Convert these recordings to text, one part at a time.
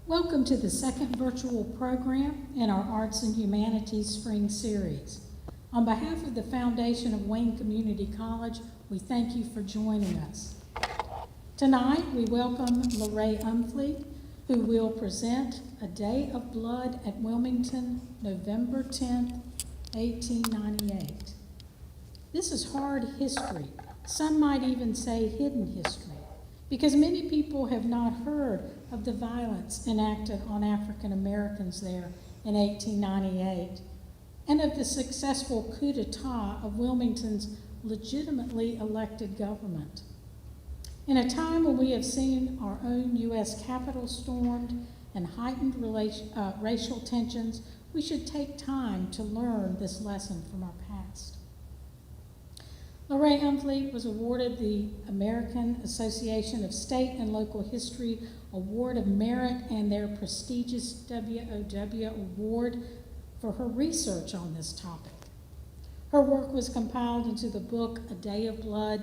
Welcome to the second virtual program in our Arts and Humanities Spring Series. On behalf of the Foundation of Wayne Community College, we thank you for joining us. Tonight, we welcome LeRae Umfleet, who will present A Day of Blood at Wilmington, November 10th, 1898. This is hard history. Some might even say hidden history, because many people have not heard of the violence enacted on African Americans there in 1898, and of the successful coup d'etat of Wilmington's legitimately elected government. In a time when we have seen our own U.S. Capitol stormed and heightened racial tensions, we should take time to learn this lesson from our past. LeRae Umfleet was awarded the American Association of State and Local History Award of Merit and their prestigious WOW Award for her research on this topic. Her work was compiled into the book A Day of Blood,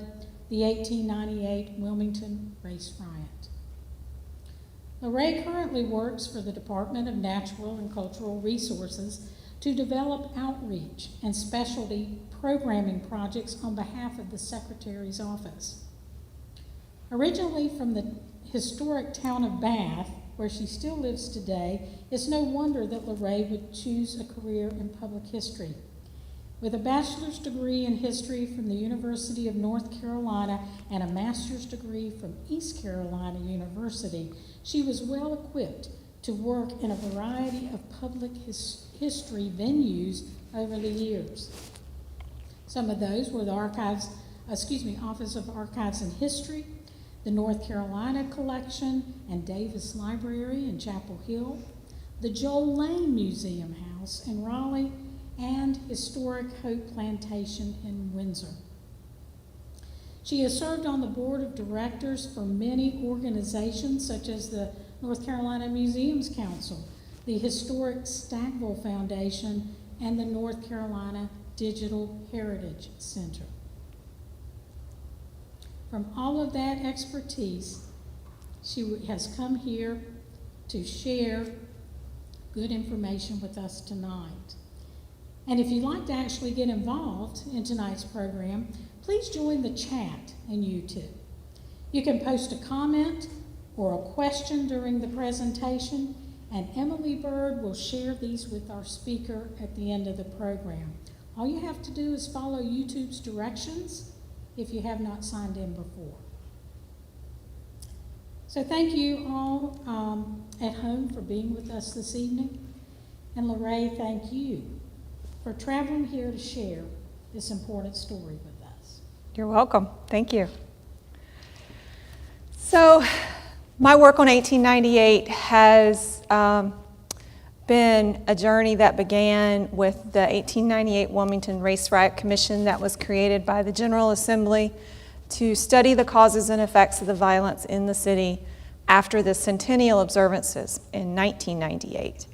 the 1898 Wilmington Race Riot. LeRae currently works for the Department of Natural and Cultural Resources to develop outreach and specialty programming projects on behalf of the Secretary's office. Originally from the historic town of Bath, where she still lives today, it's no wonder that LeRae would choose a career in public history. With a bachelor's degree in history from the University of North Carolina and a master's degree from East Carolina University, she was well equipped to work in a variety of public history venues over the years. Some of those were the Office of Archives and History, the North Carolina Collection and Davis Library in Chapel Hill, the Joel Lane Museum House in Raleigh, and Historic Hope Plantation in Windsor. She has served on the board of directors for many organizations such as the North Carolina Museums Council, the Historic Stackville Foundation, and the North Carolina Digital Heritage Center. From all of that expertise, she has come here to share good information with us tonight. And if you'd like to actually get involved in tonight's program, please join the chat in YouTube. You can post a comment or a question during the presentation, and Emily Bird will share these with our speaker at the end of the program. All you have to do is follow YouTube's directions if you have not signed in before. So thank you all at home for being with us this evening. And LeRae, thank you for traveling here to share this important story with us. You're welcome. Thank you. So my work on 1898 has been a journey that began with the 1898 Wilmington Race Riot Commission that was created by the General Assembly to study the causes and effects of the violence in the city after the centennial observances in 1998.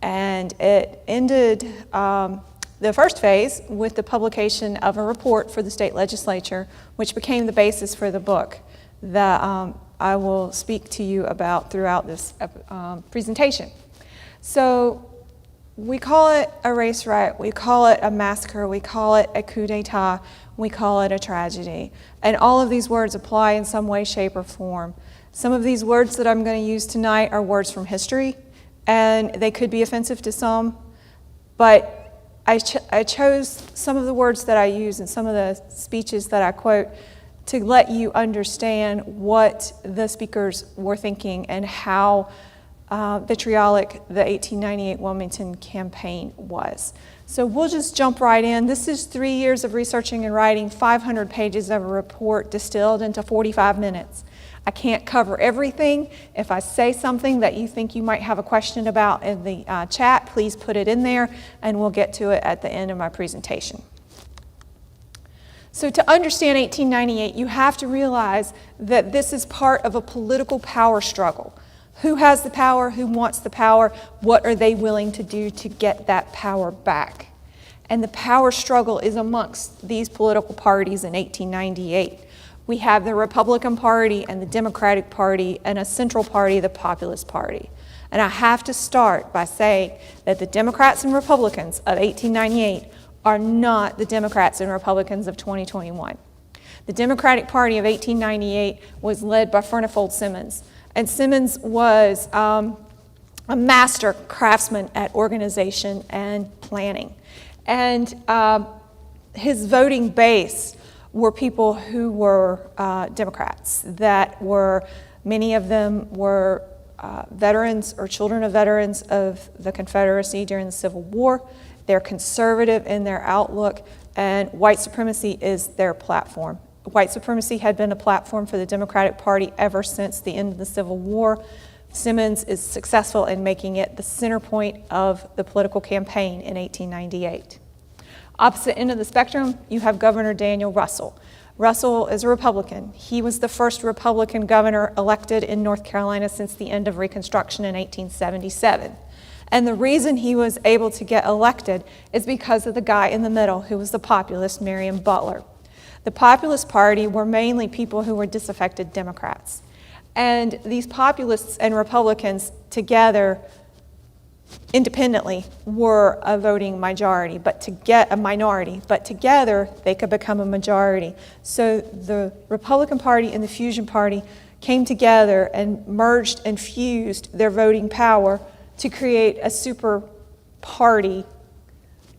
And it ended the first phase with the publication of a report for the state legislature, which became the basis for the book that I will speak to you about throughout this presentation. So we call it a race riot, we call it a massacre, we call it a coup d'etat, we call it a tragedy. And all of these words apply in some way, shape, or form. Some of these words that I'm going to use tonight are words from history, and they could be offensive to some, but I chose some of the words that I use and some of the speeches that I quote to let you understand what the speakers were thinking and how vitriolic the 1898 Wilmington campaign was. So we'll just jump right in. This is 3 years of researching and writing 500 pages of a report distilled into 45 minutes. I can't cover everything. If I say something that you think you might have a question about in the chat, please put it in there and we'll get to it at the end of my presentation. So to understand 1898, you have to realize that this is part of a political power struggle. Who has the power? Who wants the power? What are they willing to do to get that power back? And the power struggle is amongst these political parties in 1898. We have the Republican Party and the Democratic Party and a central party, the Populist Party. And I have to start by saying that the Democrats and Republicans of 1898 are not the Democrats and Republicans of 2021. The Democratic Party of 1898 was led by Furnifold Simmons, and Simmons was a master craftsman at organization and planning. And his voting base were people who were Democrats, that were, many of them were veterans or children of veterans of the Confederacy during the Civil War. They're conservative in their outlook, and white supremacy is their platform. White supremacy had been a platform for the Democratic Party ever since the end of the Civil War. Simmons is successful in making it the center point of the political campaign in 1898. Opposite end of the spectrum, you have Governor Daniel Russell. Russell is a Republican. He was the first Republican governor elected in North Carolina since the end of Reconstruction in 1877. And the reason he was able to get elected is because of the guy in the middle, who was the populist, Marion Butler. The Populist Party were mainly people who were disaffected Democrats. And these populists and Republicans together, independently, were a voting minority, but together they could become a majority. So the Republican Party and the Fusion Party came together and merged and fused their voting power to create a super party,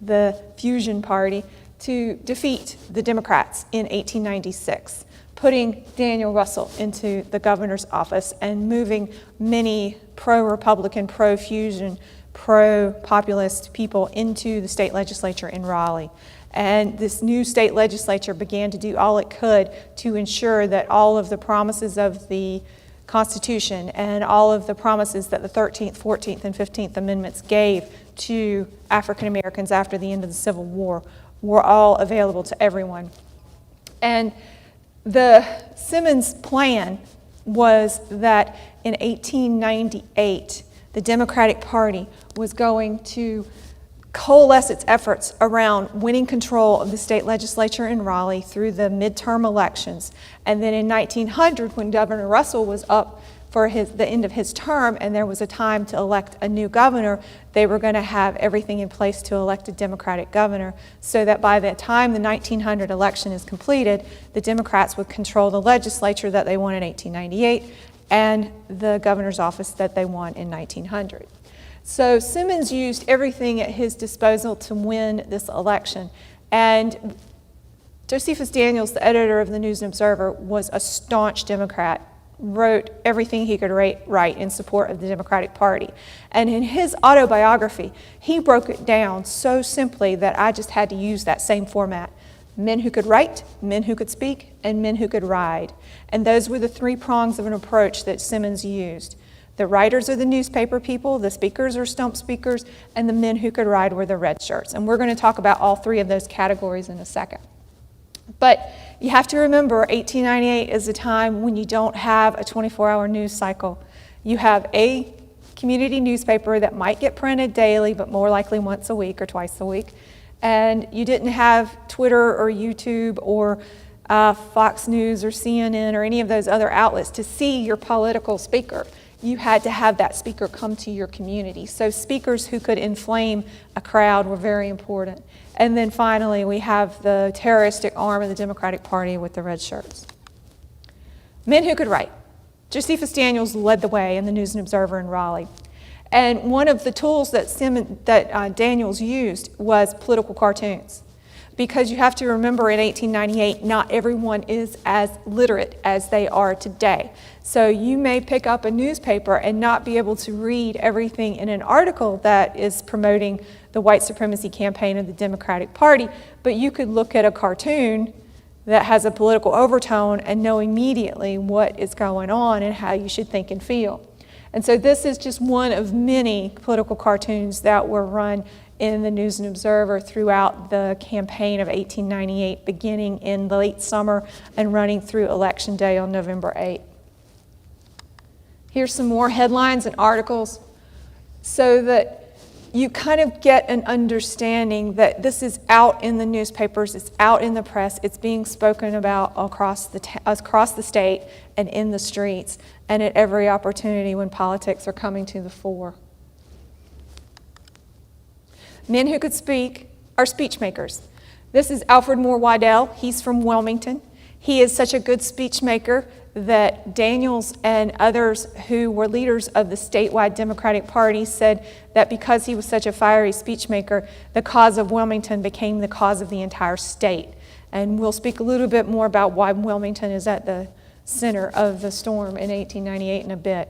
the Fusion Party, to defeat the Democrats in 1896, putting Daniel Russell into the governor's office and moving many pro-Republican, pro-Fusion, pro-populist people into the state legislature in Raleigh. And this new state legislature began to do all it could to ensure that all of the promises of the Constitution and all of the promises that the 13th, 14th, and 15th Amendments gave to African Americans after the end of the Civil War were all available to everyone. And the Simmons plan was that in 1898, the Democratic Party was going to coalesce its efforts around winning control of the state legislature in Raleigh through the midterm elections. And then in 1900, when Governor Russell was up for the end of his term and there was a time to elect a new governor, they were going to have everything in place to elect a Democratic governor, so that by the time the 1900 election is completed, the Democrats would control the legislature that they won in 1898 and the governor's office that they won in 1900. So Simmons used everything at his disposal to win this election. And Josephus Daniels, the editor of the News and Observer, was a staunch Democrat, wrote everything he could write in support of the Democratic Party. And in his autobiography, he broke it down so simply that I just had to use that same format. Men who could write, men who could speak, and men who could ride. And those were the three prongs of an approach that Simmons used. The writers are the newspaper people, the speakers are stump speakers, and the men who could ride were the red shirts. And we're going to talk about all three of those categories in a second. But you have to remember, 1898 is a time when you don't have a 24-hour news cycle. You have a community newspaper that might get printed daily, but more likely once a week or twice a week. And you didn't have Twitter or YouTube or Fox News or CNN or any of those other outlets to see your political speaker. You had to have that speaker come to your community. So speakers who could inflame a crowd were very important. And then finally, we have the terroristic arm of the Democratic Party with the red shirts. Men who could write. Josephus Daniels led the way in the News and Observer in Raleigh. And one of the tools that Daniels used was political cartoons. Because you have to remember, in 1898, not everyone is as literate as they are today. So you may pick up a newspaper and not be able to read everything in an article that is promoting the white supremacy campaign of the Democratic Party, but you could look at a cartoon that has a political overtone and know immediately what is going on and how you should think and feel. And so this is just one of many political cartoons that were run in the News and Observer throughout the campaign of 1898, beginning in the late summer and running through Election Day on November 8. Here's some more headlines and articles. So that you kind of get an understanding that this is out in the newspapers, it's out in the press, it's being spoken about across the state and in the streets and at every opportunity when politics are coming to the fore. Men who could speak are speech makers. This is Alfred Weidel. He's from Wilmington. He is such a good speech maker that Daniels and others who were leaders of the statewide Democratic Party said that because he was such a fiery speech maker, the cause of Wilmington became the cause of the entire state. And we'll speak a little bit more about why Wilmington is at the center of the storm in 1898 in a bit.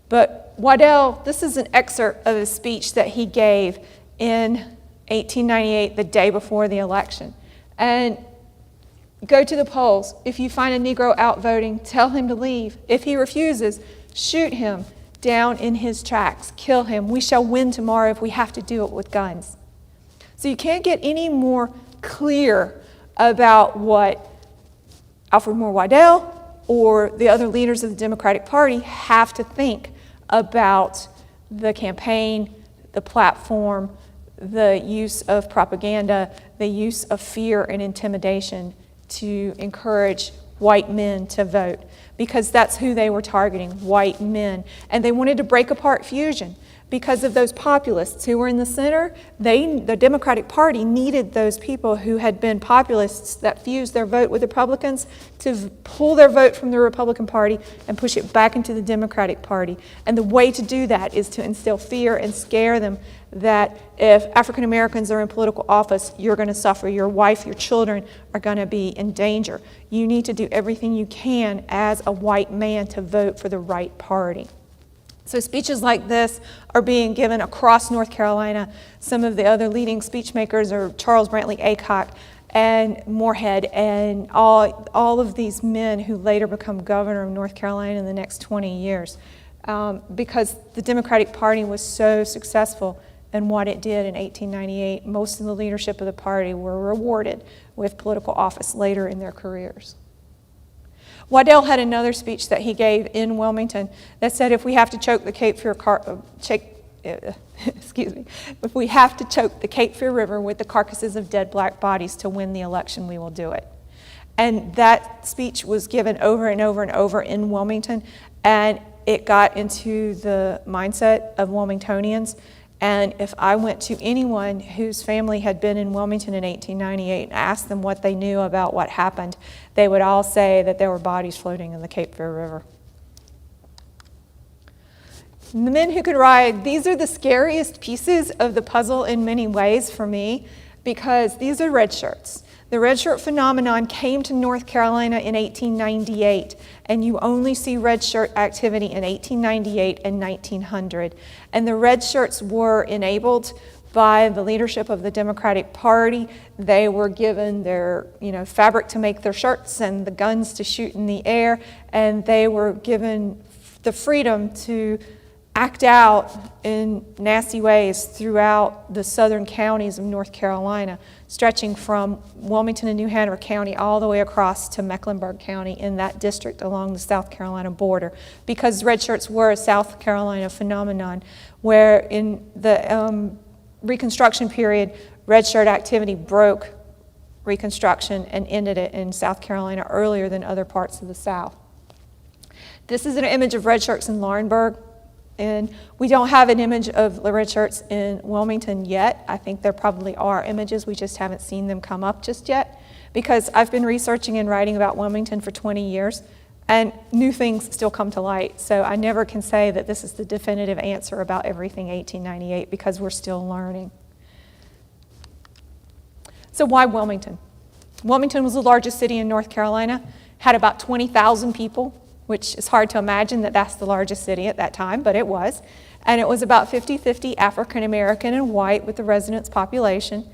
But Weidel, this is an excerpt of a speech that he gave in 1898, the day before the election. And go to the polls. If you find a Negro out voting, tell him to leave. If he refuses, shoot him down in his tracks. Kill him. We shall win tomorrow if we have to do it with guns. So you can't get any more clear about what Alfred Weidel or the other leaders of the Democratic Party have to think about the campaign, the platform, the use of propaganda, the use of fear and intimidation to encourage white men to vote, because that's who they were targeting, white men. And they wanted to break apart fusion because of those populists who were in the center. The Democratic Party needed those people who had been populists that fused their vote with Republicans to pull their vote from the Republican Party and push it back into the Democratic Party. And the way to do that is to instill fear and scare them that if African Americans are in political office, you're going to suffer. Your wife, your children are going to be in danger. You need to do everything you can as a white man to vote for the right party. So speeches like this are being given across North Carolina. Some of the other leading speech makers are Charles Brantley Aycock and Moorhead and all of these men who later become governor of North Carolina in the next 20 years because the Democratic Party was so successful in what it did in 1898. Most of the leadership of the party were rewarded with political office later in their careers. Weidel had another speech that he gave in Wilmington that said, if we have to choke the Cape Fear if we have to choke the Cape Fear River with the carcasses of dead black bodies to win the election, we will do it. And that speech was given over and over and over in Wilmington, and it got into the mindset of Wilmingtonians. And if I went to anyone whose family had been in Wilmington in 1898 and asked them what they knew about what happened, they would all say that there were bodies floating in the Cape Fear River. And the men who could ride, these are the scariest pieces of the puzzle in many ways for me, because these are red shirts. The red shirt phenomenon came to North Carolina in 1898, and you only see red shirt activity in 1898 and 1900. And the red shirts were enabled by the leadership of the Democratic Party. They were given their fabric to make their shirts and the guns to shoot in the air, and they were given the freedom to act out in nasty ways throughout the southern counties of North Carolina, stretching from Wilmington and New Hanover County all the way across to Mecklenburg County in that district along the South Carolina border, because red shirts were a South Carolina phenomenon where in the Reconstruction period, red shirt activity broke Reconstruction and ended it in South Carolina earlier than other parts of the South. This is an image of red shirts in Laurinburg. And we don't have an image of the red shirts in Wilmington yet. I think there probably are images, we just haven't seen them come up just yet, because I've been researching and writing about Wilmington for 20 years, and new things still come to light. So I never can say that this is the definitive answer about everything 1898, because we're still learning. So why Wilmington? Wilmington was the largest city in North Carolina, had about 20,000 people, which is hard to imagine that that's the largest city at that time, but it was. And it was about 50-50 African American and white with the residents' population.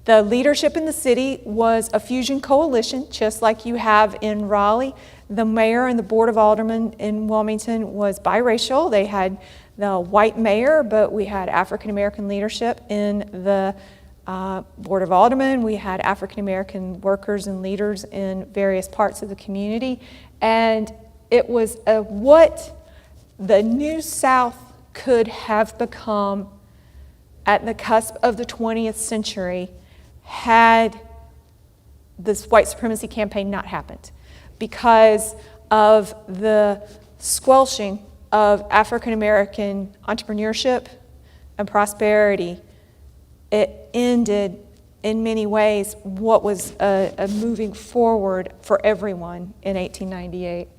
The leadership in the city was a fusion coalition, just like you have in Raleigh. The mayor and the board of aldermen in Wilmington was biracial. They had the white mayor, but we had African American leadership in the board of aldermen. We had African American workers and leaders in various parts of the community. And it was what the New South could have become at the cusp of the 20th century had this white supremacy campaign not happened, because of the squelching of African American entrepreneurship and prosperity. It ended in many ways what was a moving forward for everyone in 1898.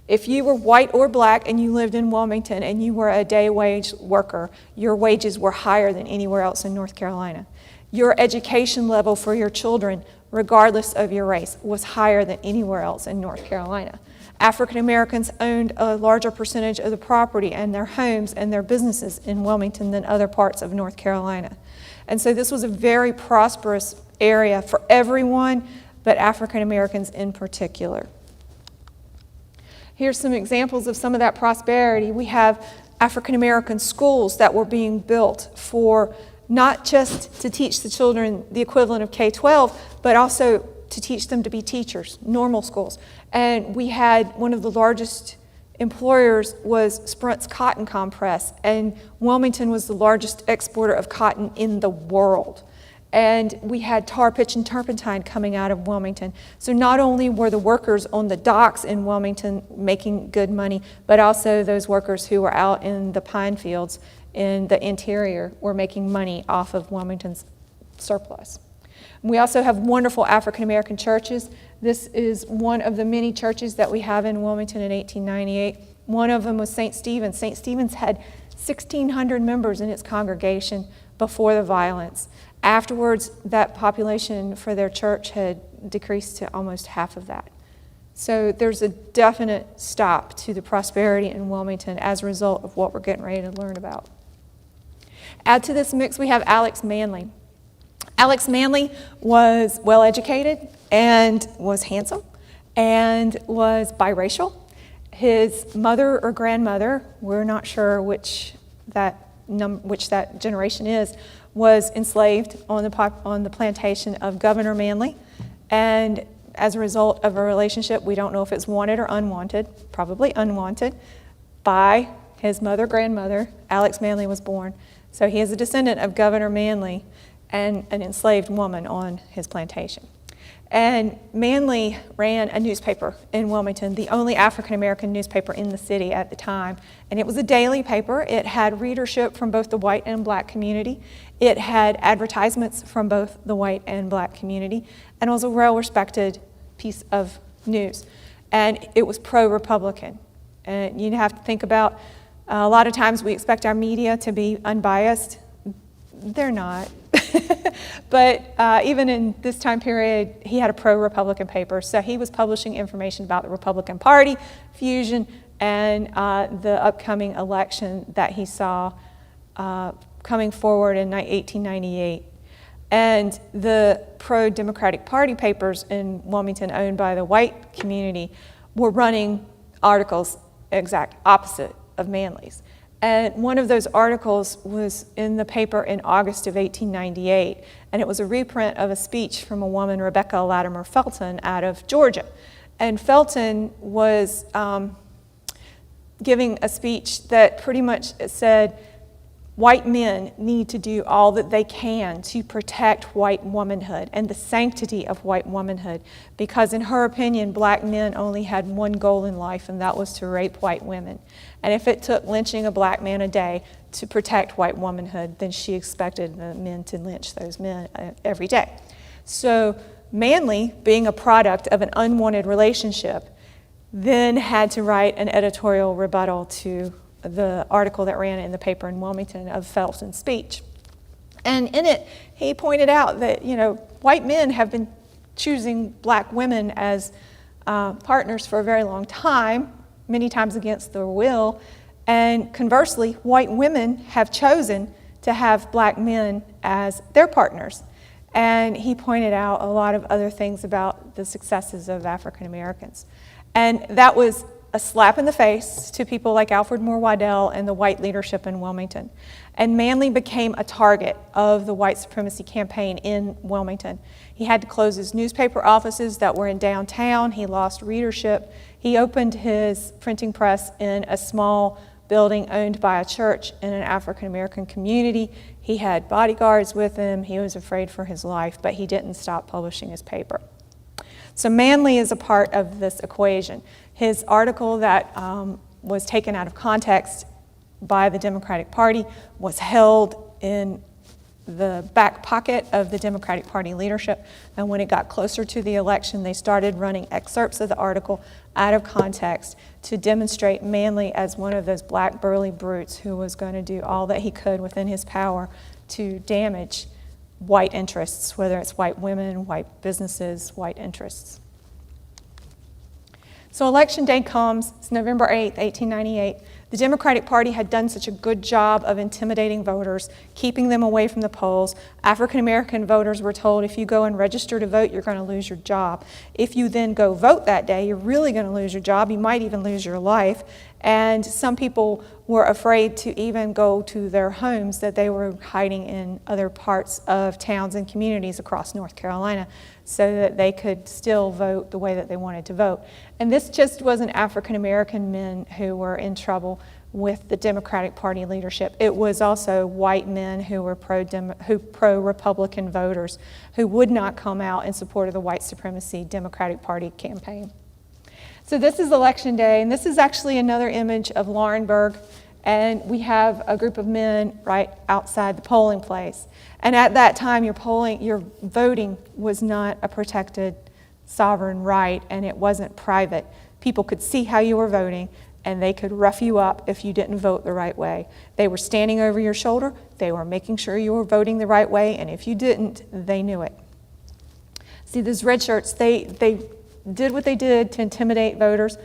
If you were white or black and you lived in Wilmington and you were a day wage worker, your wages were higher than anywhere else in North Carolina. Your education level for your children, regardless of your race, was higher than anywhere else in North Carolina. African Americans owned a larger percentage of the property and their homes and their businesses in Wilmington than other parts of North Carolina. And so this was a very prosperous area for everyone, but African Americans in particular. Here's some examples of some of that prosperity. We have African American schools that were being built for not just to teach the children the equivalent of K-12, but also to teach them to be teachers, normal schools. And we had one of the largest employers was Sprint's cotton compress, and Wilmington was the largest exporter of cotton in the world. And we had tar, pitch, and turpentine coming out of Wilmington. So not only were the workers on the docks in Wilmington making good money, but also those workers who were out in the pine fields in the interior were making money off of Wilmington's surplus. We also have wonderful African American churches. This is one of the many churches that we have in Wilmington in 1898. One of them was St. Stephen's. St. Stephen's had 1,600 members in its congregation before the violence. Afterwards, that population for their church had decreased to almost half of that. So there's a definite stop to the prosperity in Wilmington as a result of what we're getting ready to learn about. Add to this mix, we have Alex Manley. Alex Manley was well-educated and was handsome and was biracial. His mother or grandmother, we're not sure which that generation is, was enslaved on the plantation of Governor Manley. And as a result of a relationship, we don't know if it's wanted or unwanted, probably unwanted, by his mother, grandmother, Alex Manley was born. So he is a descendant of Governor Manley and an enslaved woman on his plantation. And Manley ran a newspaper in Wilmington, the only African-American newspaper in the city at the time. And it was a daily paper. It had readership from both the white and black community. It had advertisements from both the white and black community. And it was a well-respected piece of news. And it was pro-Republican. And you have to think about, a lot of times we expect our media to be unbiased. They're not. But even in this time period, he had a pro-Republican paper. So he was publishing information about the Republican Party, fusion, and the upcoming election that he saw coming forward in 1898. And the pro-Democratic Party papers in Wilmington, owned by the white community, were running articles exact opposite of Manley's. And one of those articles was in the paper in August of 1898, and it was a reprint of a speech from a woman, Rebecca Latimer Felton, out of Georgia. And Felton was giving a speech that pretty much said, white men need to do all that they can to protect white womanhood and the sanctity of white womanhood, because in her opinion, black men only had one goal in life, and that was to rape white women. And if it took lynching a black man a day to protect white womanhood, then she expected the men to lynch those men every day. So Manley, being a product of an unwanted relationship, then had to write an editorial rebuttal to the article that ran in the paper in Wilmington of Felton's speech. And in it, he pointed out that, white men have been choosing black women as partners for a very long time, many times against their will. And conversely, white women have chosen to have black men as their partners. And he pointed out a lot of other things about the successes of African Americans. And that was a slap in the face to people like Alfred Weidel and the white leadership in Wilmington. And Manley became a target of the white supremacy campaign in Wilmington. He had to close his newspaper offices that were in downtown. He lost readership. He opened his printing press in a small building owned by a church in an African-American community. He had bodyguards with him. He was afraid for his life, but he didn't stop publishing his paper. So Manley is a part of this equation. His article that was taken out of context by the Democratic Party was held in the back pocket of the Democratic Party leadership, and when it got closer to the election, they started running excerpts of the article out of context to demonstrate Manley as one of those black burly brutes who was going to do all that he could within his power to damage white interests, whether it's white women, white businesses, white interests. So election day comes, it's November 8th, 1898. The Democratic Party had done such a good job of intimidating voters, keeping them away from the polls. African American voters were told, if you go and register to vote, you're going to lose your job. If you then go vote that day, you're really going to lose your job. You might even lose your life. And some people were afraid to even go to their homes that they were hiding in other parts of towns and communities across North Carolina so that they could still vote the way that they wanted to vote. And this just wasn't African American men who were in trouble with the Democratic Party leadership. It was also white men who were pro-Republican voters who would not come out in support of the white supremacy Democratic Party campaign. So this is election day, and this is actually another image of Laurinburg, and we have a group of men right outside the polling place. And at that time, your voting was not a protected sovereign right, and it wasn't private. People could see how you were voting, and they could rough you up if you didn't vote the right way. They were standing over your shoulder, they were making sure you were voting the right way, and if you didn't, they knew it. See, those red shirts, they did what they did to intimidate voters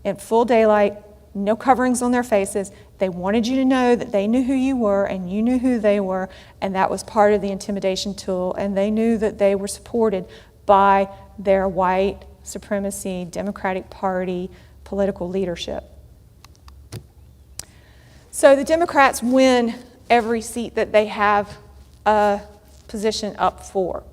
in full daylight, no coverings on their faces. They wanted you to know that they knew who you were and you knew who they were, and that was part of the intimidation tool, and they knew that they were supported by their white supremacy Democratic Party political leadership. So the Democrats win every seat that they have a position up for.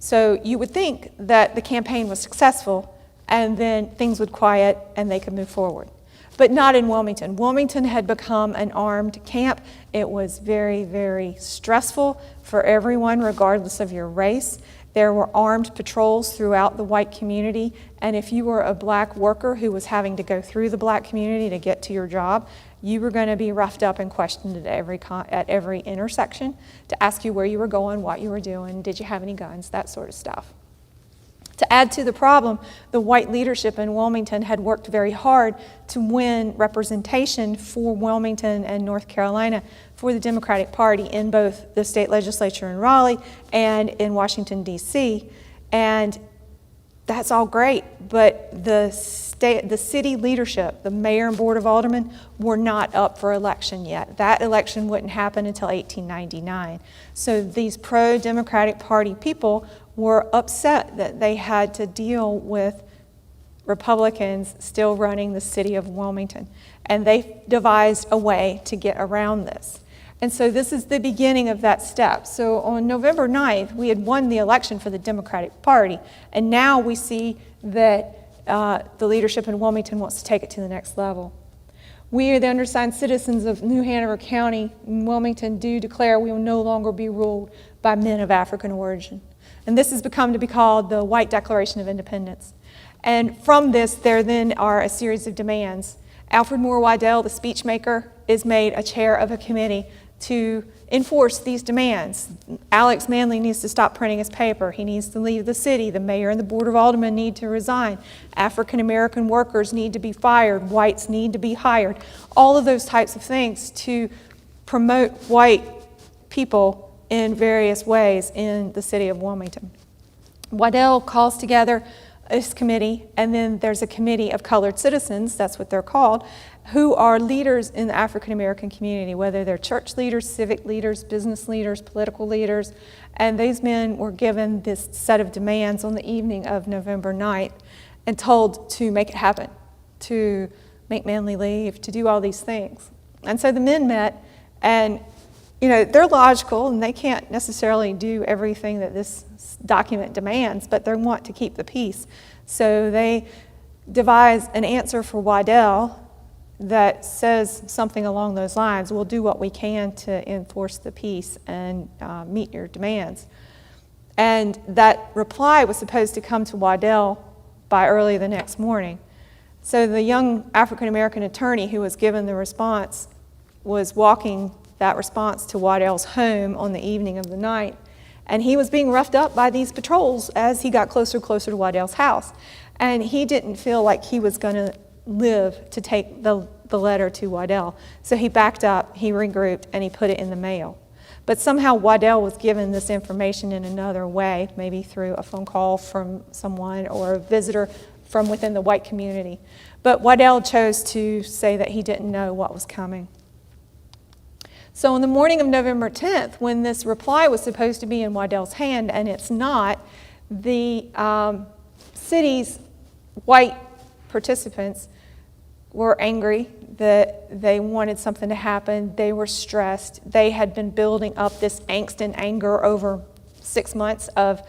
So you would think that the campaign was successful and then things would quiet and they could move forward. But not in Wilmington. Wilmington had become an armed camp. It was very, very stressful for everyone, regardless of your race. There were armed patrols throughout the white community, and if you were a black worker who was having to go through the black community to get to your job, you were going to be roughed up and questioned at every intersection to ask you where you were going, what you were doing, did you have any guns, that sort of stuff. To add to the problem, the white leadership in Wilmington had worked very hard to win representation for Wilmington and North Carolina for the Democratic Party in both the state legislature in Raleigh and in Washington, D.C. And that's all great, but the city leadership, the mayor and board of aldermen, were not up for election yet. That election wouldn't happen until 1899. So these pro-Democratic Party people were upset that they had to deal with Republicans still running the city of Wilmington. And they devised a way to get around this. And so this is the beginning of that step. So on November 9th, we had won the election for the Democratic Party. And now we see that the leadership in Wilmington wants to take it to the next level. We are the undersigned citizens of New Hanover County in Wilmington do declare we will no longer be ruled by men of African origin. And this has become to be called the White Declaration of Independence. And from this, there then are a series of demands. Alfred Weidel, the speechmaker, is made a chair of a committee to enforce these demands. Alex Manley needs to stop printing his paper. He needs to leave the city. The mayor and the board of aldermen need to resign. African American workers need to be fired. Whites need to be hired. All of those types of things to promote white people in various ways in the city of Wilmington. Weidel calls together this committee, and then there's a committee of colored citizens, that's what they're called, who are leaders in the African American community, whether they're church leaders, civic leaders, business leaders, political leaders. And these men were given this set of demands on the evening of November 9th and told to make it happen, to make Manley leave, to do all these things. And so the men met, and they're logical and they can't necessarily do everything that this document demands, but they want to keep the peace. So they devise an answer for Weidel that says something along those lines. We'll do what we can to enforce the peace and meet your demands. And that reply was supposed to come to Weidel by early the next morning. So the young African-American attorney who was given the response was walking that response to Weidel's home on the evening of the night, and he was being roughed up by these patrols as he got closer and closer to Weidel's house. And he didn't feel like he was going to live to take the letter to Weidel. So he backed up, he regrouped, and he put it in the mail. But somehow Weidel was given this information in another way, maybe through a phone call from someone or a visitor from within the white community. But Weidel chose to say that he didn't know what was coming. So on the morning of November 10th, when this reply was supposed to be in Weidel's hand, and it's not, the city's white participants were angry that they wanted something to happen. They were stressed. They had been building up this angst and anger over 6 months of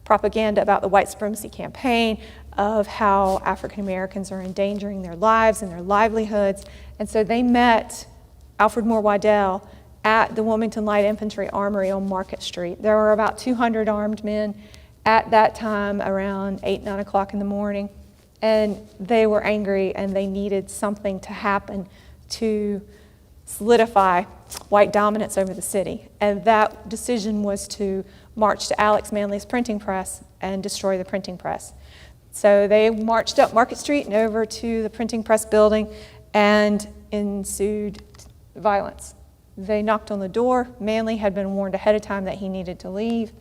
propaganda about the white supremacy campaign, of how African Americans are endangering their lives and their livelihoods. And so they met Alfred Weidel at the Wilmington Light Infantry Armory on Market Street. There were about 200 armed men at that time, around 8, 9 o'clock in the morning. And they were angry, and they needed something to happen to solidify white dominance over the city. And that decision was to march to Alex Manley's printing press and destroy the printing press. So they marched up Market Street and over to the printing press building, and ensued violence. They knocked on the door. Manley had been warned ahead of time that he needed to leave,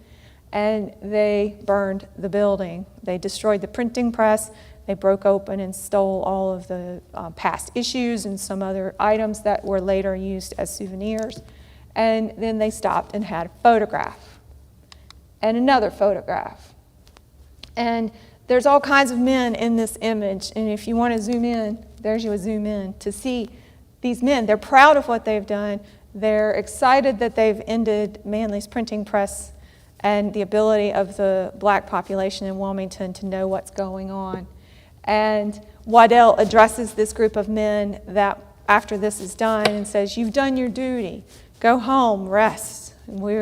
and they burned the building. They destroyed the printing press. They broke open and stole all of the past issues and some other items that were later used as souvenirs. And then they stopped and had a photograph and another photograph. And there's all kinds of men in this image. And if you want to zoom in, there's you a zoom in to see these men. They're proud of what they've done. They're excited that they've ended Manley's printing press and the ability of the black population in Wilmington to know what's going on. And Weidel addresses this group of men that after this is done and says, "You've done your duty. Go home, rest. We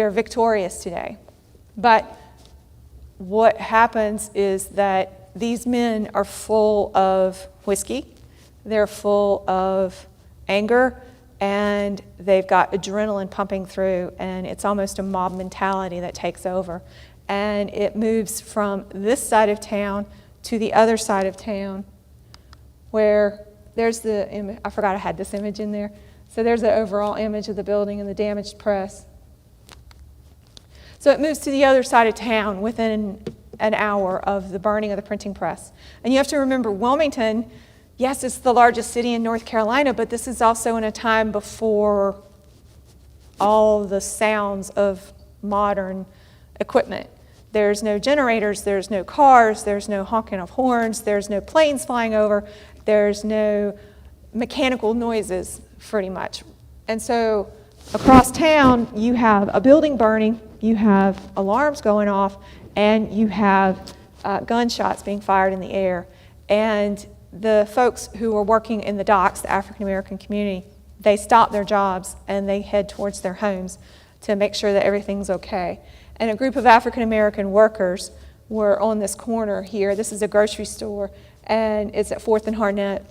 are victorious today." But what happens is that these men are full of whiskey, they're full of anger, and they've got adrenaline pumping through, and it's almost a mob mentality that takes over. And it moves from this side of town to the other side of town, where there's the image. I forgot I had this image in there. So there's the overall image of the building and the damaged press. So it moves to the other side of town within an hour of the burning of the printing press. And you have to remember, Wilmington, yes, it's the largest city in North Carolina, but this is also in a time before all the sounds of modern equipment. There's no generators, there's no cars, there's no honking of horns, there's no planes flying over, there's no mechanical noises, pretty much. And so across town, you have a building burning, you have alarms going off, and you have gunshots being fired in the air. And the folks who were working in the docks, the African-American community, they stop their jobs and they head towards their homes to make sure that everything's okay. And a group of African-American workers were on this corner here. This is a grocery store, and it's at 4th and Harnett,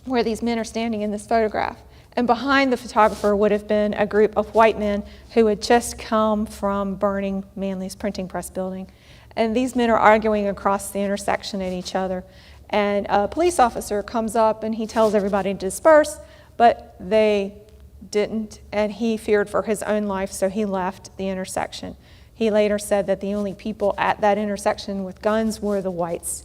where these men are standing in this photograph. And behind the photographer would have been a group of white men who had just come from burning Manley's printing press building. And these men are arguing across the intersection at each other. And a police officer comes up and he tells everybody to disperse, but they didn't, and he feared for his own life, so he left the intersection. He later said that the only people at that intersection with guns were the whites.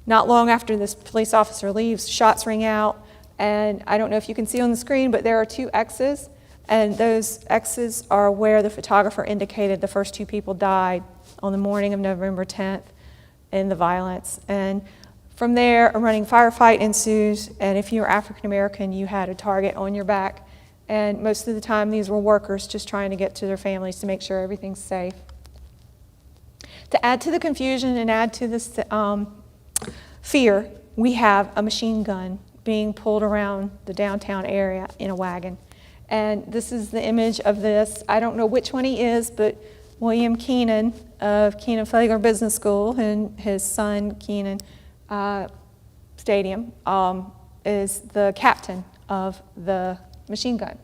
Not long after this police officer leaves, shots ring out, and I don't know if you can see on the screen, but there are 2 X's, and those X's are where the photographer indicated the first 2 people died on the morning of November 10th in the violence. And from there, a running firefight ensues, and if you were African American, you had a target on your back. And most of the time, these were workers just trying to get to their families to make sure everything's safe. To add to the confusion and add to this fear, we have a machine gun being pulled around the downtown area in a wagon. And this is the image of this. I don't know which one he is, but William Keenan of Keenan Flagler Business School and his son Keenan Stadium is the captain of the machine gun.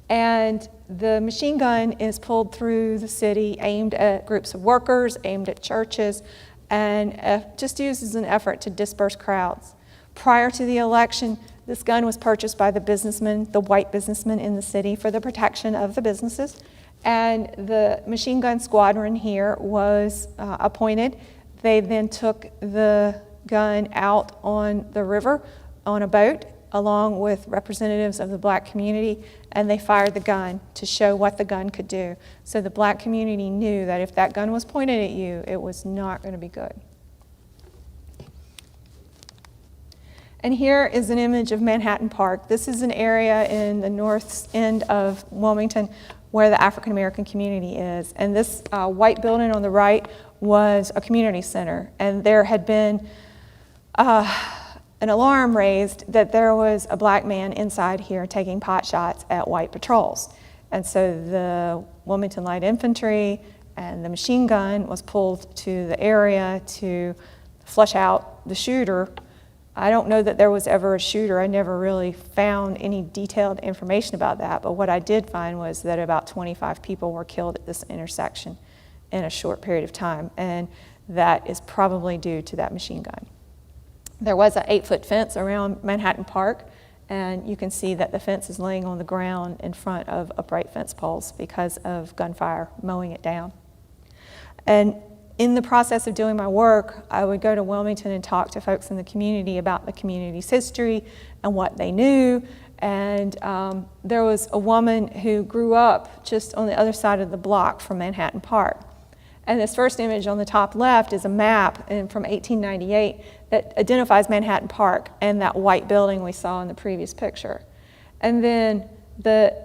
And the machine gun is pulled through the city, aimed at groups of workers, aimed at churches, and just used as an effort to disperse crowds. Prior to the election, this gun was purchased by the businessmen, the white businessmen in the city, for the protection of the businesses. And the machine gun squadron here was appointed. They then took the gun out on the river on a boat along with representatives of the black community, and they fired the gun to show what the gun could do. So the black community knew that if that gun was pointed at you, it was not going to be good. And here is an image of Manhattan Park. This is an area in the north end of Wilmington where the African-American community is. And this white building on the right was a community center. And there had been an alarm raised that there was a black man inside here taking pot shots at white patrols. And so the Wilmington Light Infantry and the machine gun was pulled to the area to flush out the shooter. I don't know that there was ever a shooter. I never really found any detailed information about that, but what I did find was that about 25 people were killed at this intersection in a short period of time, and that is probably due to that machine gun. There was an 8-foot fence around Manhattan Park, and you can see that the fence is laying on the ground in front of upright fence poles because of gunfire mowing it down. And in the process of doing my work, I would go to Wilmington and talk to folks in the community about the community's history and what they knew. And there was a woman who grew up just on the other side of the block from Manhattan Park. And this first image on the top left is a map from 1898 that identifies Manhattan Park and that white building we saw in the previous picture. And then the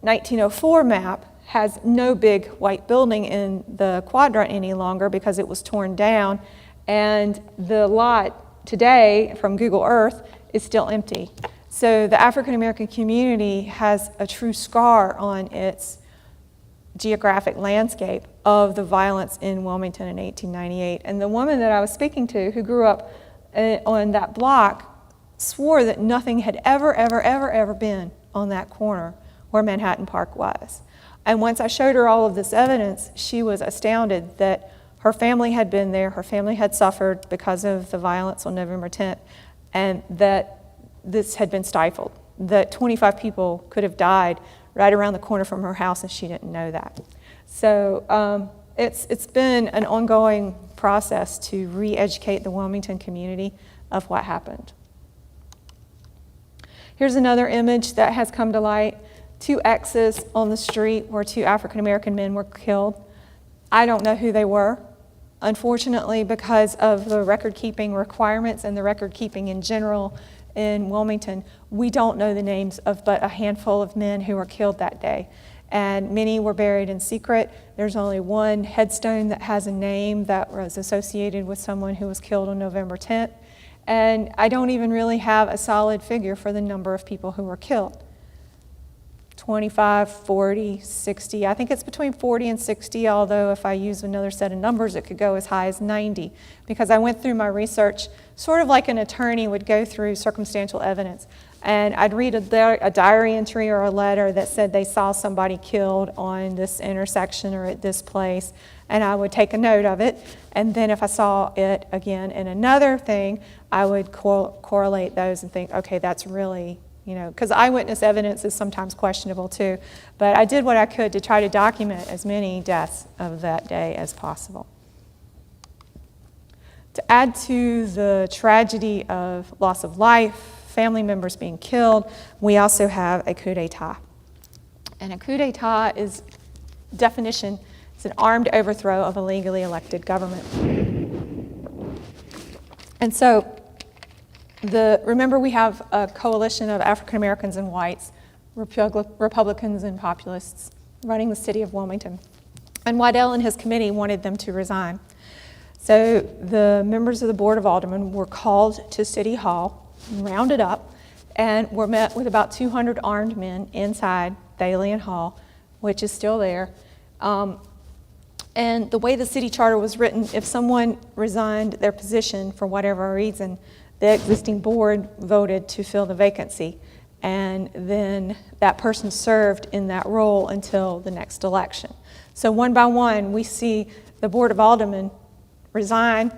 1904 map has no big white building in the quadrant any longer because it was torn down, and the lot today from Google Earth is still empty. So the African American community has a true scar on its geographic landscape of the violence in Wilmington in 1898. And the woman that I was speaking to, who grew up on that block, swore that nothing had ever been on that corner where Manhattan Park was. And once I showed her all of this evidence, she was astounded that her family had been there, her family had suffered because of the violence on November 10th, and that this had been stifled, that 25 people could have died right around the corner from her house, and she didn't know that. So it's been an ongoing process to re-educate the Wilmington community of what happened. Here's another image that has come to light. 2 X's on the street where 2 African-American men were killed. I don't know who they were. Unfortunately, because of the record-keeping requirements and the record-keeping in general in Wilmington, we don't know the names of but a handful of men who were killed that day. And many were buried in secret. There's only one headstone that has a name that was associated with someone who was killed on November 10th. And I don't even really have a solid figure for the number of people who were killed. 25, 40, 60. I think it's between 40 and 60, although if I use another set of numbers, it could go as high as 90, because I went through my research sort of like an attorney would go through circumstantial evidence. And I'd read a diary entry or a letter that said they saw somebody killed on this intersection or at this place, and I would take a note of it. And then if I saw it again in another thing, I would correlate those and think, okay, that's really, because eyewitness evidence is sometimes questionable too. But I did what I could to try to document as many deaths of that day as possible. To add to the tragedy of loss of life, family members being killed, we also have a coup d'etat. And a coup d'etat is, definition, it's an armed overthrow of a legally elected government. And so, remember we have a coalition of African Americans and whites, Republicans and populists running the city of Wilmington. And Weidel and his committee wanted them to resign. So the members of the Board of Aldermen were called to City Hall, rounded up, and were met with about 200 armed men inside Thalian Hall, which is still there. And the way the city charter was written, if someone resigned their position for whatever reason, the existing board voted to fill the vacancy. And then that person served in that role until the next election. So one by one, we see the Board of Aldermen resign,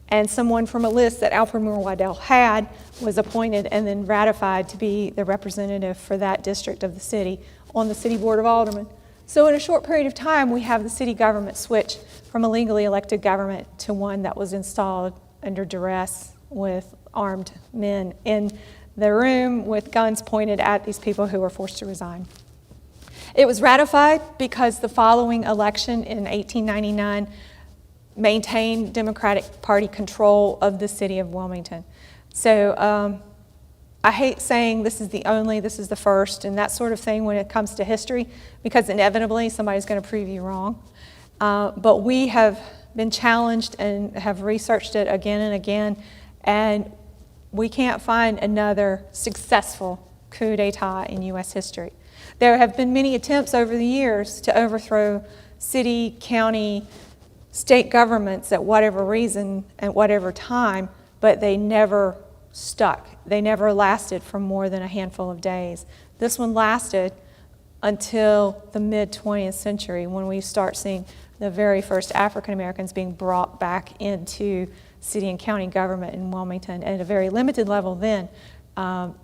and someone from a list that Alfred Weidel had was appointed and then ratified to be the representative for that district of the city on the City Board of Aldermen. So in a short period of time, we have the city government switch from a legally elected government to one that was installed under duress with armed men in the room with guns pointed at these people who were forced to resign. It was ratified because the following election in 1899 maintained Democratic Party control of the city of Wilmington. So I hate saying this is the first, and that sort of thing when it comes to history, because inevitably somebody's going to prove you wrong. But we have been challenged and have researched it again and again, and we can't find another successful coup d'etat in U.S. history. There have been many attempts over the years to overthrow city, county, state governments at whatever reason, at whatever time, but they never stuck. They never lasted for more than a handful of days. This one lasted until the mid-20th century, when we start seeing the very first African Americans being brought back into city and county government in Wilmington at a very limited level then,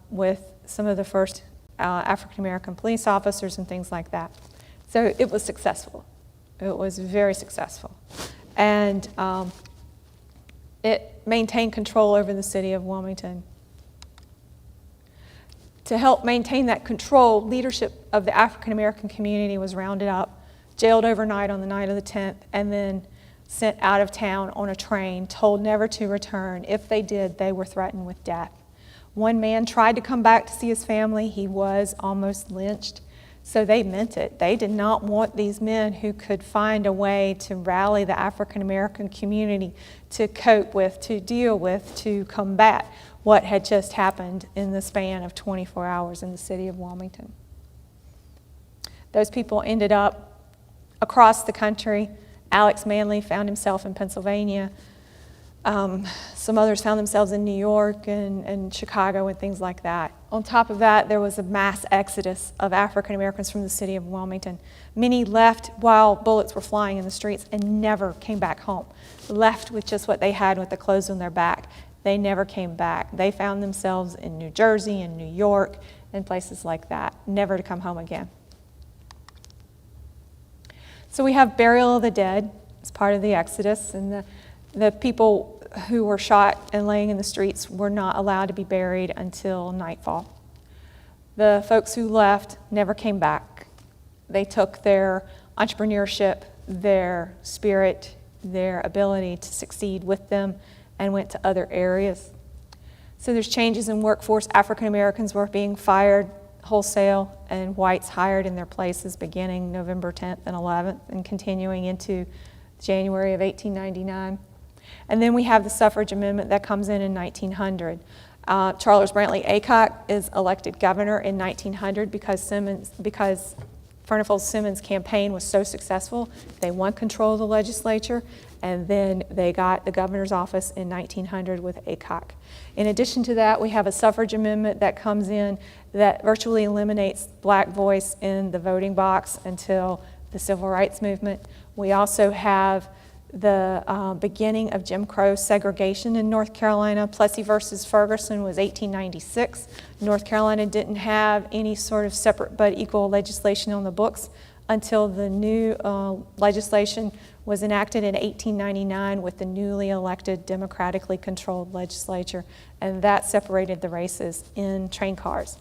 with some of the first African American police officers and things like that. So it was successful. It was very successful. And it maintained control over the city of Wilmington. To help maintain that control, leadership of the African American community was rounded up, jailed overnight on the night of the 10th, and then sent out of town on a train, told never to return. If they did, they were threatened with death. One man tried to come back to see his family. He was almost lynched. So they meant it. They did not want these men who could find a way to rally the African American community to cope with, to deal with, to combat what had just happened in the span of 24 hours in the city of Wilmington. Those people ended up across the country. Alex Manley found himself in Pennsylvania. Some others found themselves in New York and Chicago and things like that. On top of that, there was a mass exodus of African Americans from the city of Wilmington. Many left while bullets were flying in the streets and never came back home. Left with just what they had with the clothes on their back. They never came back. They found themselves in New Jersey and New York and places like that, never to come home again. So we have burial of the dead as part of the exodus, and the people who were shot and laying in the streets were not allowed to be buried until nightfall. The folks who left never came back. They took their entrepreneurship, their spirit, their ability to succeed with them, and went to other areas. So there's changes in workforce. African Americans were being fired wholesale and whites hired in their places beginning November 10th and 11th and continuing into January of 1899. And then we have the suffrage amendment that comes in 1900. Charles Brantley Aycock is elected governor in 1900 because Furnival Simmons' campaign was so successful. They won control of the legislature, and then they got the governor's office in 1900 with Aycock. In addition to that, we have a suffrage amendment that comes in that virtually eliminates black voice in the voting box until the civil rights movement. We also have the beginning of Jim Crow segregation in North Carolina. Plessy versus Ferguson was 1896. North Carolina didn't have any sort of separate but equal legislation on the books until the new legislation was enacted in 1899 with the newly elected democratically controlled legislature, and that separated the races in train cars.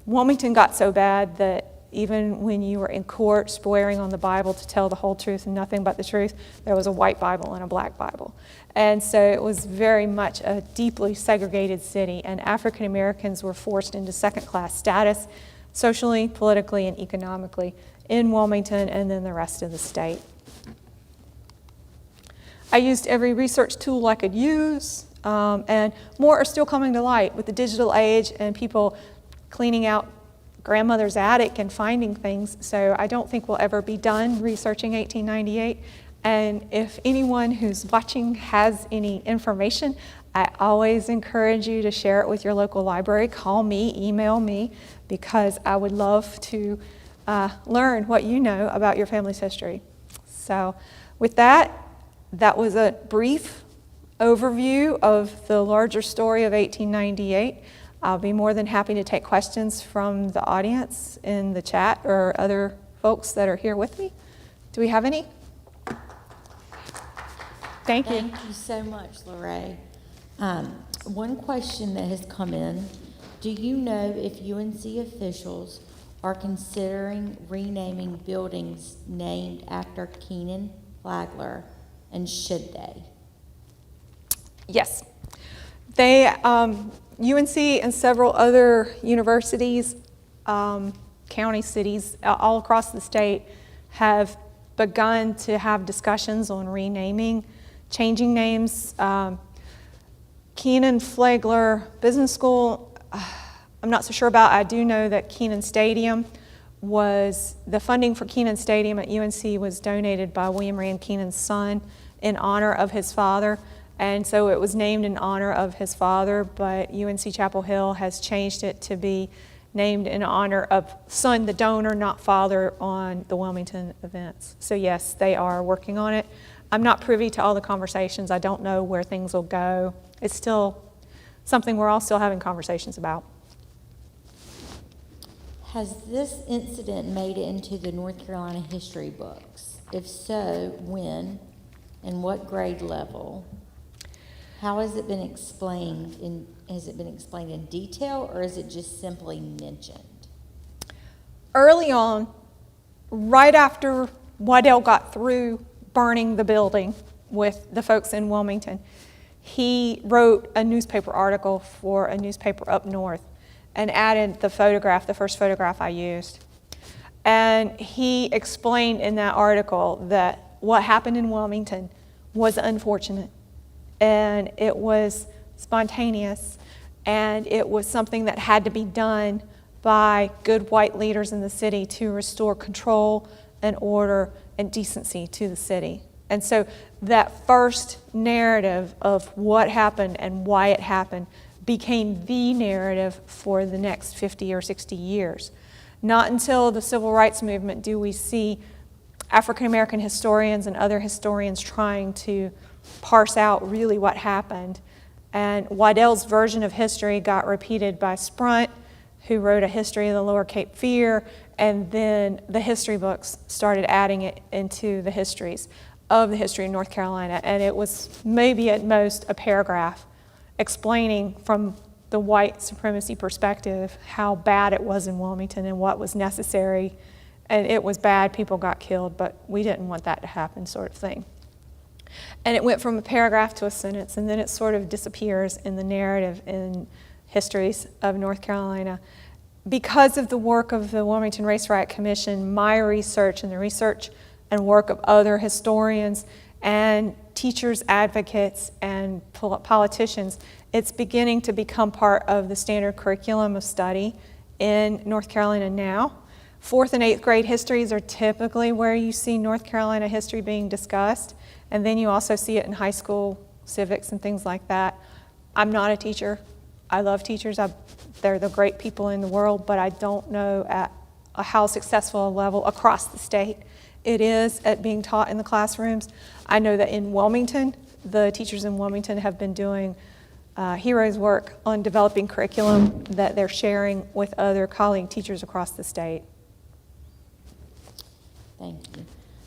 Wilmington got so bad that even when you were in court swearing on the Bible to tell the whole truth and nothing but the truth, there was a white Bible and a black Bible. And so it was very much a deeply segregated city, and African Americans were forced into second-class status socially, politically, and economically in Wilmington and then the rest of the state. I used every research tool I could use. And more are still coming to light with the digital age and people cleaning out grandmother's attic and finding things. So I don't think we'll ever be done researching 1898. And if anyone who's watching has any information, I always encourage you to share it with your local library. Call me, email me, because I would love to learn what you know about your family's history. So with that, that was a brief overview of the larger story of 1898. I'll be more than happy to take questions from the audience in the chat or other folks that are here with me. Do we have any? Thank you. Thank you so much, LeRae. One question that has come in, do you know if UNC officials are considering renaming buildings named after Keenan Flagler, and should they? Yes. They, UNC and several other universities, county cities all across the state have begun to have discussions on renaming, changing names. Keenan Flagler Business School, I'm not so sure about. I do know that Keenan Stadium was, the funding for Keenan Stadium at UNC was donated by William Rand Keenan's son in honor of his father. And so it was named in honor of his father, but UNC Chapel Hill has changed it to be named in honor of son, the donor, not father, on the Wilmington events. So yes, they are working on it. I'm not privy to all the conversations. I don't know where things will go. It's still something we're all still having conversations about. Has this incident made it into the North Carolina history books? If so, when and what grade level? How has it been explained has it been explained in detail, or is it just simply mentioned? Early on, right after Weidel got through burning the building with the folks in Wilmington, he wrote a newspaper article for a newspaper up north and added the photograph, the first photograph I used. And he explained in that article that what happened in Wilmington was unfortunate, and it was spontaneous, and it was something that had to be done by good white leaders in the city to restore control and order and decency to the city. And so that first narrative of what happened and why it happened became the narrative for the next 50 or 60 years. Not until the civil rights movement do we see African-American historians and other historians trying to parse out really what happened. And Weidel's version of history got repeated by Sprunt, who wrote a history of the Lower Cape Fear, and then the history books started adding it into the histories of the history of North Carolina. And it was maybe at most a paragraph explaining from the white supremacy perspective how bad it was in Wilmington and what was necessary. And it was bad, people got killed, but we didn't want that to happen, sort of thing. And it went from a paragraph to a sentence, and then it sort of disappears in the narrative in histories of North Carolina. Because of the work of the Wilmington Race Riot Commission, my research and the research and work of other historians and teachers, advocates, and politicians, it's beginning to become part of the standard curriculum of study in North Carolina now. 4th and 8th grade histories are typically where you see North Carolina history being discussed, and then you also see it in high school civics and things like that. I'm not a teacher. I love teachers. They're the great people in the world, but I don't know at how successful a level across the state it is at being taught in the classrooms. I know that in Wilmington, the teachers in Wilmington have been doing heroes work on developing curriculum that they're sharing with other colleague teachers across the state. Thank you.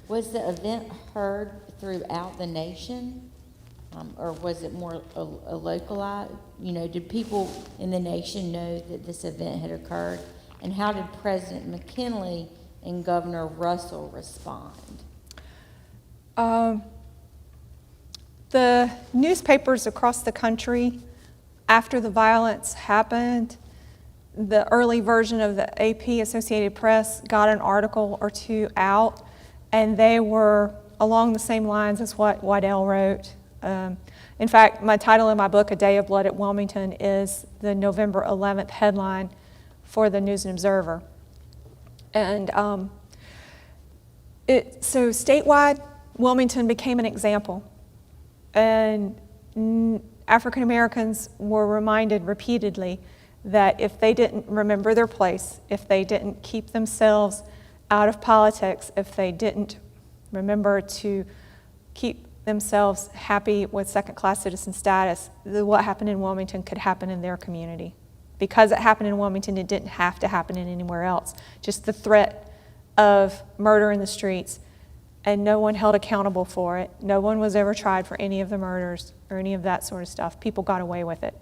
Was the event heard throughout the nation, or was it more a localized? You know, did people in the nation know that this event had occurred? And how did President McKinley and Governor Russell respond? The newspapers across the country, after the violence happened, the early version of the AP, Associated Press, got an article or two out, and they were along the same lines as what Weidel wrote. In fact, my title in my book, A Day of Blood at Wilmington, is the November 11th headline for the News and Observer. And so statewide, Wilmington became an example. And African Americans were reminded repeatedly that if they didn't remember their place, if they didn't keep themselves out of politics, if they didn't remember to keep themselves happy with second-class citizen status, what happened in Wilmington could happen in their community. Because it happened in Wilmington, it didn't have to happen in anywhere else. Just the threat of murder in the streets, and no one held accountable for it. No one was ever tried for any of the murders or any of that sort of stuff. People got away with it.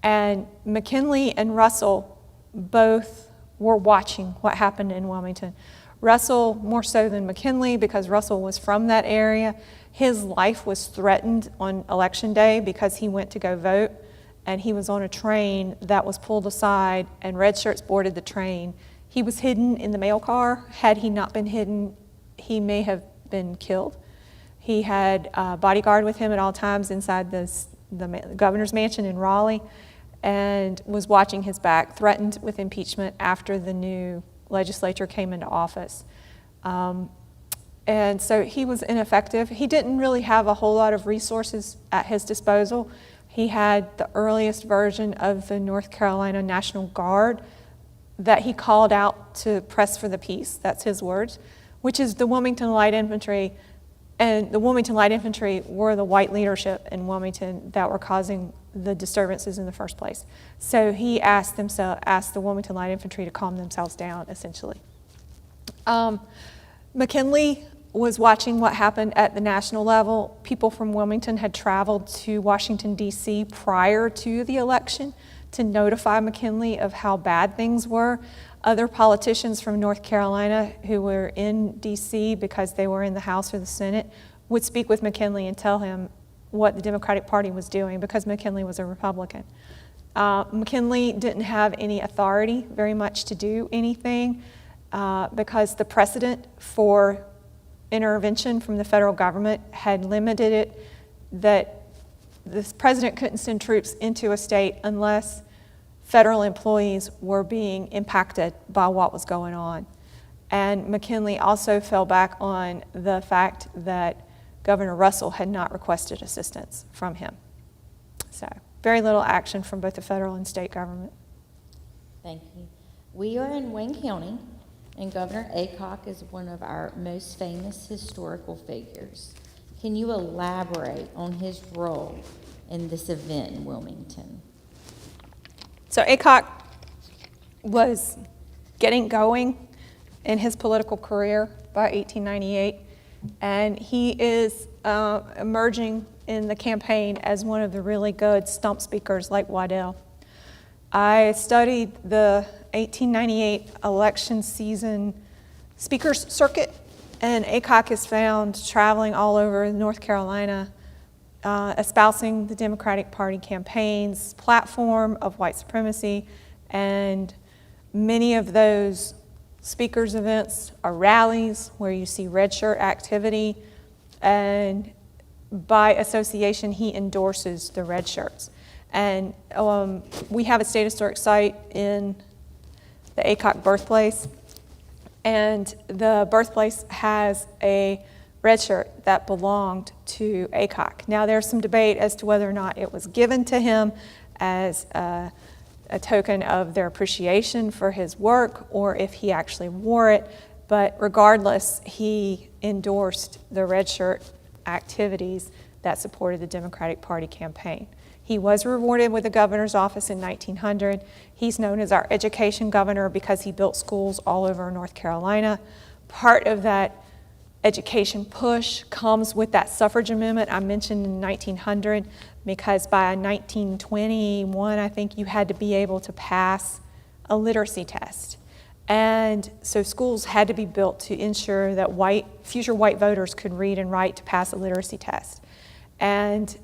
And McKinley and Russell both were watching what happened in Wilmington. Russell more so than McKinley, because Russell was from that area. His life was threatened on election day because he went to go vote, and he was on a train that was pulled aside, and red shirts boarded the train. He was hidden in the mail car. Had he not been hidden, he may have been killed. He had a bodyguard with him at all times inside the governor's mansion in Raleigh, and was watching his back, threatened with impeachment after the new legislature came into office. And so he was ineffective. He didn't really have a whole lot of resources at his disposal. He had the earliest version of the North Carolina National Guard that he called out to press for the peace, that's his words, which is the Wilmington Light Infantry. And the Wilmington Light Infantry were the white leadership in Wilmington that were causing the disturbances in the first place. So he asked the Wilmington Light Infantry to calm themselves down, essentially. McKinley was watching what happened at the national level. People from Wilmington had traveled to Washington, D.C. prior to the election to notify McKinley of how bad things were. Other politicians from North Carolina who were in D.C. because they were in the House or the Senate would speak with McKinley and tell him what the Democratic Party was doing, because McKinley was a Republican. McKinley didn't have any authority very much to do anything because the precedent for intervention from the federal government had limited it, that the president couldn't send troops into a state unless federal employees were being impacted by what was going on. And McKinley also fell back on the fact that Governor Russell had not requested assistance from him. So very little action from both the federal and state government. Thank you. We are in Wayne County, and Governor Aycock is one of our most famous historical figures. Can you elaborate on his role in this event in Wilmington? So Aycock was getting going in his political career by 1898, and he is emerging in the campaign as one of the really good stump speakers like Weidel. I studied the 1898 election season speakers circuit, and Aycock is found traveling all over North Carolina, espousing the Democratic Party campaign's platform of white supremacy, and many of those speakers events are rallies where you see red shirt activity, and by association he endorses the red shirts. And we have a state historic site in the Aycock birthplace, and the birthplace has a red shirt that belonged to Aycock. Now there's some debate as to whether or not it was given to him as a token of their appreciation for his work, or if he actually wore it, but regardless, he endorsed the red shirt activities that supported the Democratic Party campaign. He was rewarded with the governor's office in 1900. He's known as our education governor because he built schools all over North Carolina. Part of that education push comes with that suffrage amendment I mentioned in 1900, because by 1921, I think you had to be able to pass a literacy test. And so schools had to be built to ensure that future white voters could read and write to pass a literacy test. And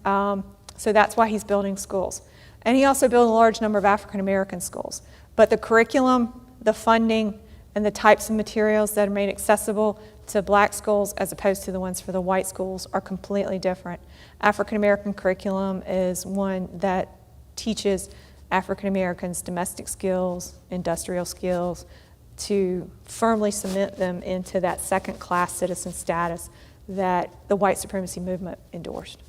so that's why he's building schools. And he also built a large number of African-American schools. But the curriculum, the funding, and the types of materials that are made accessible to black schools as opposed to the ones for the white schools are completely different. African American curriculum is one that teaches African Americans domestic skills, industrial skills, to firmly cement them into that second-class citizen status that the white supremacy movement endorsed.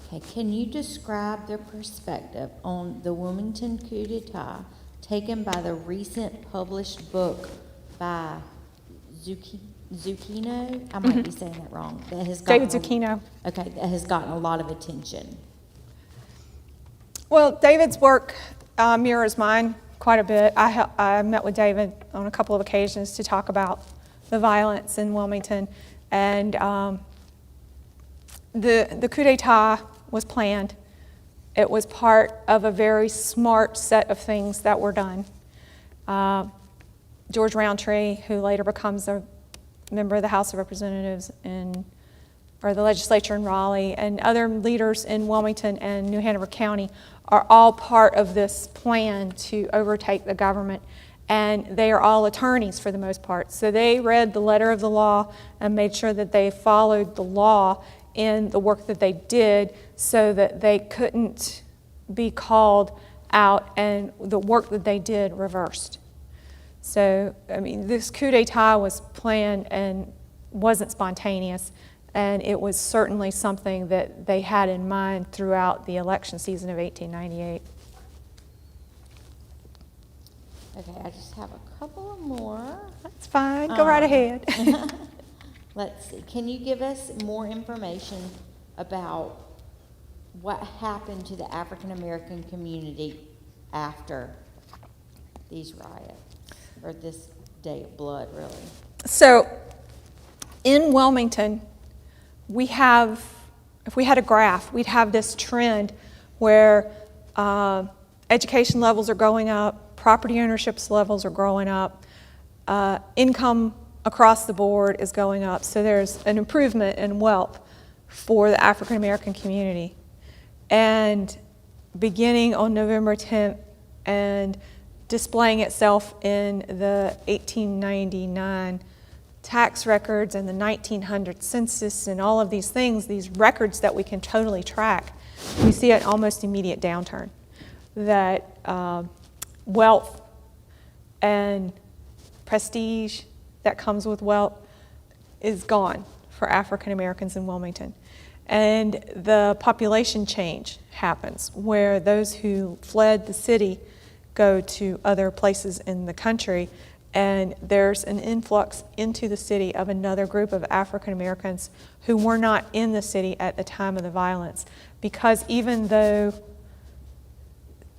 Okay, can you describe their perspective on the Wilmington Coup Detat taken by the recent published book by Zucchino? I might be saying that wrong. That has David gotten Zucchino. Okay, that has gotten a lot of attention. Well, David's work mirrors mine quite a bit. I met with David on a couple of occasions to talk about the violence in Wilmington, and the coup d'etat was planned. It was part of a very smart set of things that were done. George Roundtree, who later becomes a member of the House of Representatives or the legislature in Raleigh, and other leaders in Wilmington and New Hanover County are all part of this plan to overtake the government. And they are all attorneys for the most part. So they read the letter of the law and made sure that they followed the law in the work that they did so that they couldn't be called out and the work that they did reversed. So, I mean, this coup d'etat was planned and wasn't spontaneous, and it was certainly something that they had in mind throughout the election season of 1898. Okay, I just have a couple of more. That's fine, go right ahead. Let's see, can you give us more information about what happened to the African American community after these riots, or this day of blood, really? So, in Wilmington, we have, if we had a graph, we'd have this trend where education levels are going up, property ownership levels are growing up, income across the board is going up. So there's an improvement in wealth for the African American community. And beginning on November 10th and displaying itself in the 1899 tax records and the 1900 census and all of these things, these records that we can totally track, we see an almost immediate downturn. That wealth and prestige that comes with wealth is gone for African Americans in Wilmington. And the population change happens where those who fled the city go to other places in the country, and there's an influx into the city of another group of African Americans who were not in the city at the time of the violence. Because even though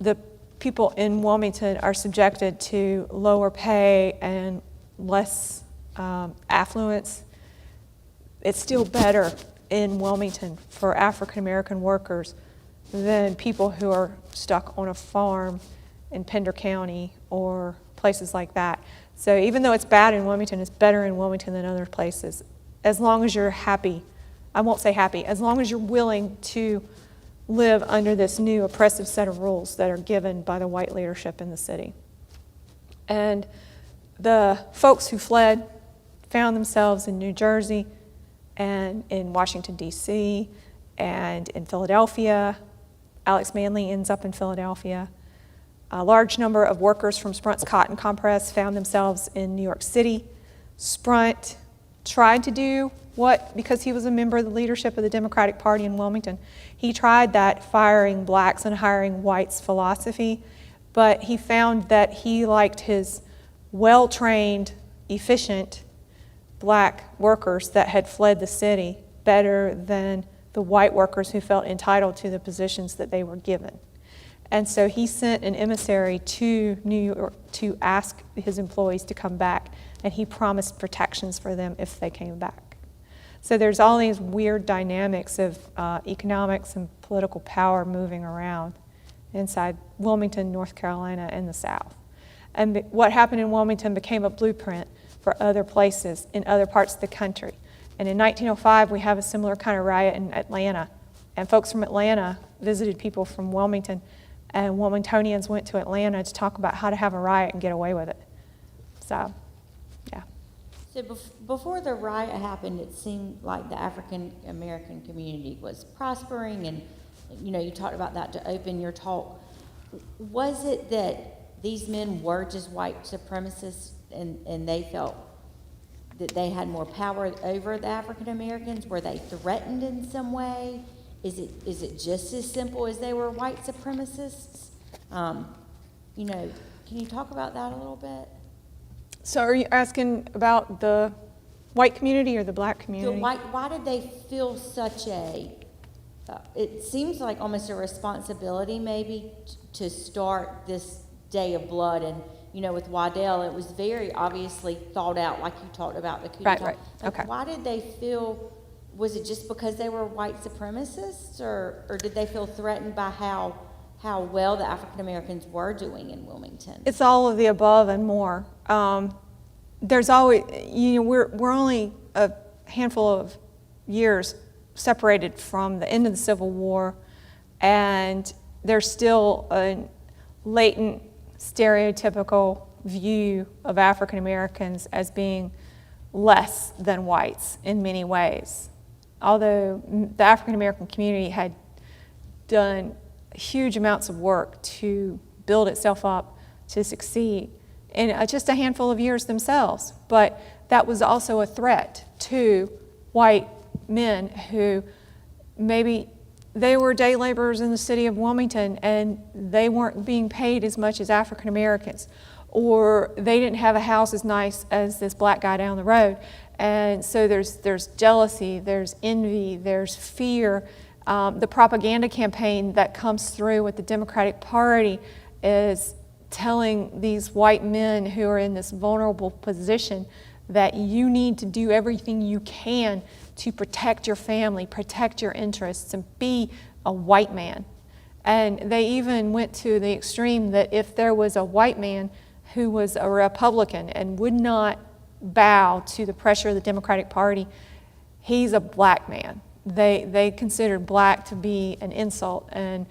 the people in Wilmington are subjected to lower pay and less affluence, it's still better in Wilmington for African American workers than people who are stuck on a farm in Pender County or places like that. So even though it's bad in Wilmington, it's better in Wilmington than other places. As long as you're happy, I won't say happy, as long as you're willing to live under this new oppressive set of rules that are given by the white leadership in the city. And the folks who fled found themselves in New Jersey and in Washington, D.C., and in Philadelphia. Alex Manley ends up in Philadelphia. A large number of workers from Sprunt's Cotton Compress found themselves in New York City. Sprunt tried to do what, because he was a member of the leadership of the Democratic Party in Wilmington, he tried that firing blacks and hiring whites philosophy, but he found that he liked his well-trained, efficient black workers that had fled the city better than the white workers who felt entitled to the positions that they were given. And so he sent an emissary to New York to ask his employees to come back, and he promised protections for them if they came back. So there's all these weird dynamics of economics and political power moving around inside Wilmington, North Carolina, and the South. And what happened in Wilmington became a blueprint for other places in other parts of the country. And in 1905, we have a similar kind of riot in Atlanta. And folks from Atlanta visited people from Wilmington, and Wilmingtonians went to Atlanta to talk about how to have a riot and get away with it. So, So before the riot happened, it seemed like the African American community was prospering, and you talked about that to open your talk. Was it that these men were just white supremacists, and they felt that they had more power over the African Americans? Were they threatened in some way? Is it just as simple as they were white supremacists? Can you talk about that a little bit? So are you asking about the white community or the black community? Why did they feel such a, it seems like almost a responsibility maybe to start this day of blood, and with Weidel, it was very obviously thought out, like you talked about the coup d'etat. Right, okay. Why did they feel, was it just because they were white supremacists, or did they feel threatened by how well the African Americans were doing in Wilmington? It's all of the above and more. There's always, we're only a handful of years separated from the end of the Civil War, and there's still a latent stereotypical view of African Americans as being less than whites in many ways. Although the African American community had done huge amounts of work to build itself up to succeed in just a handful of years themselves. But that was also a threat to white men who maybe they were day laborers in the city of Wilmington and they weren't being paid as much as African Americans, or they didn't have a house as nice as this black guy down the road. And so there's jealousy, there's envy, there's fear. The propaganda campaign that comes through with the Democratic Party is telling these white men who are in this vulnerable position that you need to do everything you can to protect your family, protect your interests, and be a white man. And they even went to the extreme that if there was a white man who was a Republican and would not bow to the pressure of the Democratic Party, he's a black man. They considered black to be an insult, and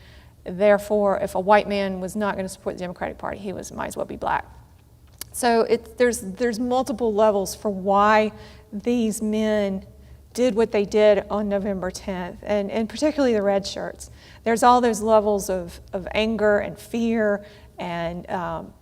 therefore, if a white man was not going to support the Democratic Party, he might as well be black. So there's multiple levels for why these men did what they did on November 10th, and particularly the red shirts. There's all those levels of anger and fear and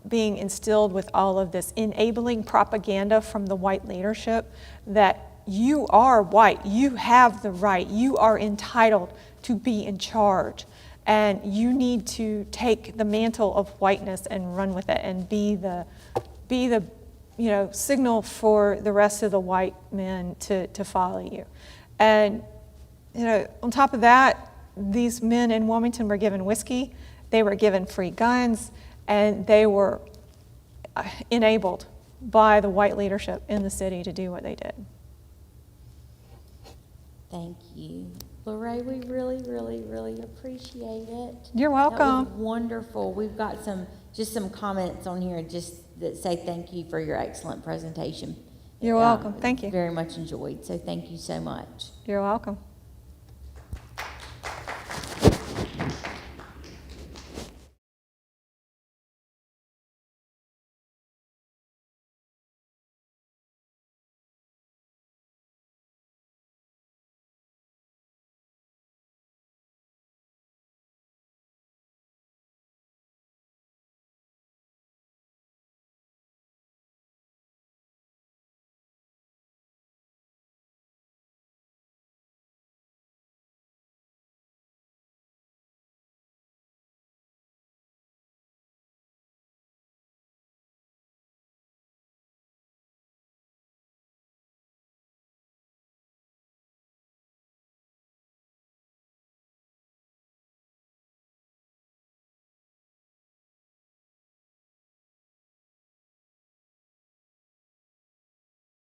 being instilled with all of this enabling propaganda from the white leadership that you are white, you have the right, you are entitled to be in charge, and you need to take the mantle of whiteness and run with it and be the signal for the rest of the white men to follow you. And on top of that, these men in Wilmington were given whiskey, they were given free guns, and they were enabled by the white leadership in the city to do what they did. Thank you. LeRae, we really, really, really appreciate it. You're welcome. That was wonderful. We've got some comments on here that say thank you for your excellent presentation. You're welcome. Thank you. Very much enjoyed. So thank you so much. You're welcome.